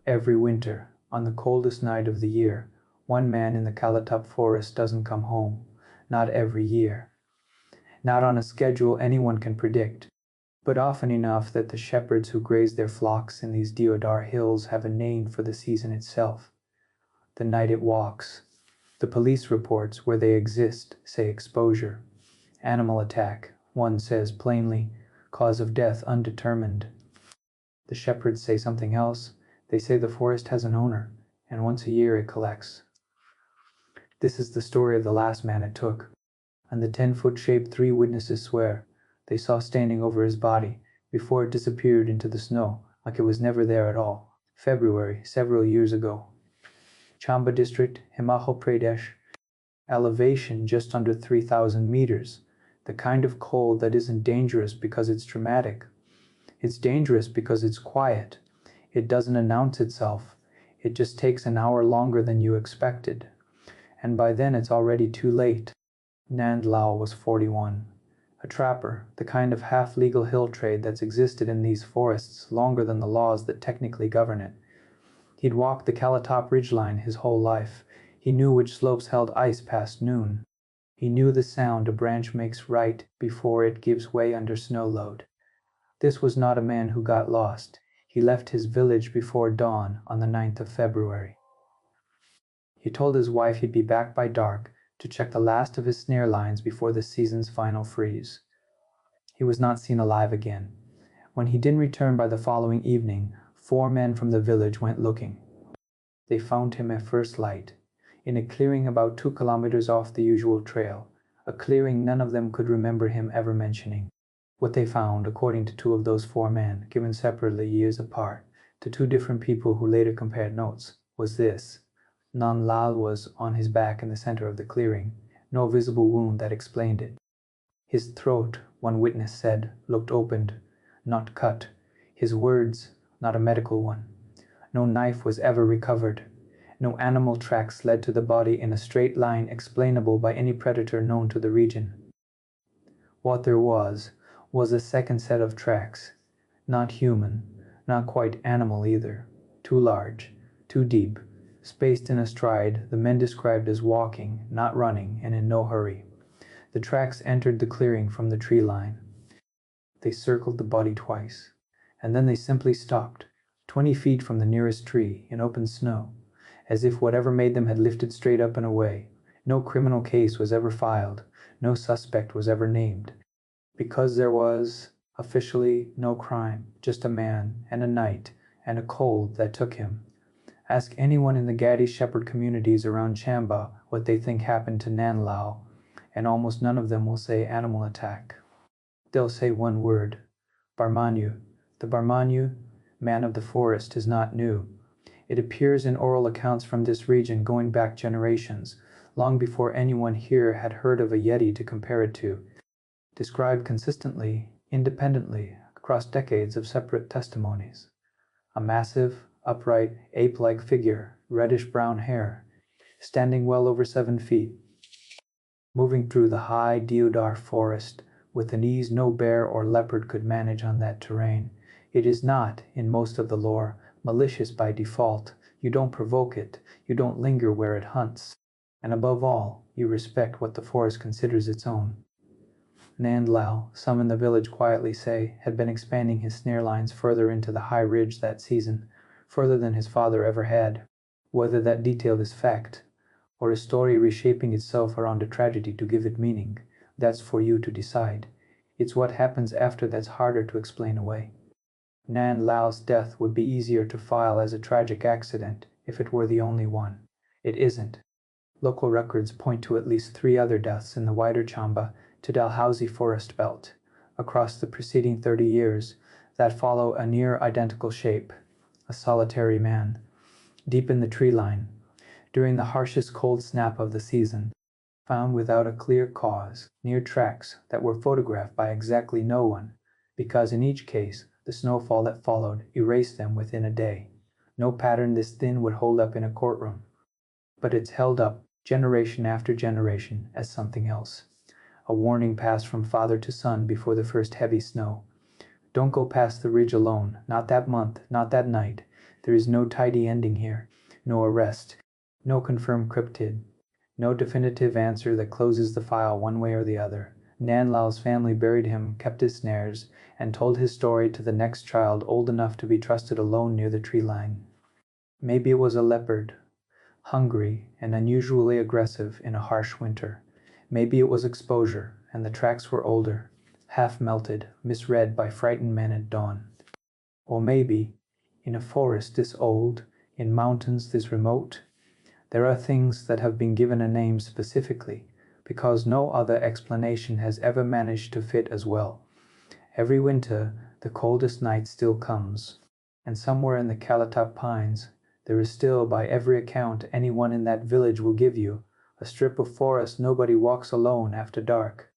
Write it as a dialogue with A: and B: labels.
A: Every winter, on the coldest night of the year, one man in the Kalatop forest doesn't come home. Not every year. Not on a schedule anyone can predict, but often enough that the shepherds who graze their flocks in these deodar hills have a name for the season itself. The night it walks. The police reports where they exist say exposure. Animal attack, one says plainly, cause of death undetermined. The shepherds say something else. They say the forest has an owner, and once a year it collects. This is the story of the last man it took, and the 10-foot shape 3 witnesses swear they saw standing over his body before it disappeared into the snow like it was never there at all. February, several years ago. Chamba district, Himachal Pradesh. Elevation just under 3,000 meters. The kind of cold that isn't dangerous because it's dramatic. It's dangerous because it's quiet. It doesn't announce itself. It just takes an hour longer than you expected. And by then it's already too late. Nand Lal was 41. A trapper, the kind of half-legal hill trade that's existed in these forests longer than the laws that technically govern it. He'd walked the Kalatop ridgeline his whole life. He knew which slopes held ice past noon. He knew the sound a branch makes right before it gives way under snow load. This was not a man who got lost. He left his village before dawn on the 9th of February. He told his wife he'd be back by dark to check the last of his snare lines before the season's final freeze. He was not seen alive again. When he didn't return by the following evening, 4 men from the village went looking. They found him at first light, in a clearing about 2 kilometers off the usual trail, a clearing none of them could remember him ever mentioning. What they found, according to 2 of those 4 men, given separately years apart, to 2 different people who later compared notes, was this. Nand Lal was on his back in the center of the clearing, no visible wound that explained it. His throat, one witness said, looked opened, not cut. His words, not a medical one. No knife was ever recovered. No animal tracks led to the body in a straight line explainable by any predator known to the region. What there was a second set of tracks. Not human, not quite animal either. Too large, too deep, spaced in a stride the men described as walking, not running, and in no hurry. The tracks entered the clearing from the tree line. They circled the body twice, and then they simply stopped, 20 feet from the nearest tree, in open snow, as if whatever made them had lifted straight up and away. No criminal case was ever filed, no suspect was ever named, because there was, officially, no crime, just a man, and a night, and a cold that took him. Ask anyone in the Gaddi shepherd communities around Chamba what they think happened to Nand Lal, and almost none of them will say animal attack. They'll say one word, Barmanu. The Barmanu, man of the forest, is not new. It appears in oral accounts from this region going back generations, long before anyone here had heard of a Yeti to compare it to. Described consistently, independently, across decades of separate testimonies. A massive, upright, ape-like figure, reddish-brown hair, standing well over 7 feet, moving through the high deodar forest with an ease no bear or leopard could manage on that terrain. It is not, in most of the lore, malicious by default. You don't provoke it, you don't linger where it hunts, and above all, you respect what the forest considers its own. Nand Lal, some in the village quietly say, had been expanding his snare lines further into the high ridge that season, further than his father ever had. Whether that detail is fact, or a story reshaping itself around a tragedy to give it meaning, that's for you to decide. It's what happens after that's harder to explain away. Nand Lal's death would be easier to file as a tragic accident if it were the only one. It isn't. Local records point to at least 3 other deaths in the wider Chamba to Dalhousie forest belt, across the preceding 30 years, that follow a near-identical shape, a solitary man, deep in the tree line, during the harshest cold snap of the season, found without a clear cause, near tracks that were photographed by exactly no one, because in each case, the snowfall that followed erased them within a day. No pattern this thin would hold up in a courtroom, but it's held up, generation after generation, as something else. A warning passed from father to son before the first heavy snow. Don't go past the ridge alone, not that month, not that night. There is no tidy ending here, no arrest, no confirmed cryptid, no definitive answer that closes the file one way or the other. Nan Lao's family buried him, kept his snares, and told his story to the next child old enough to be trusted alone near the tree line. Maybe it was a leopard, hungry and unusually aggressive in a harsh winter. Maybe it was exposure, and the tracks were older, half melted, misread by frightened men at dawn. Or maybe, in a forest this old, in mountains this remote, there are things that have been given a name specifically, because no other explanation has ever managed to fit as well. Every winter, the coldest night still comes, and somewhere in the Kalatop pines, there is still, by every account anyone in that village will give you, a strip of forest nobody walks alone after dark.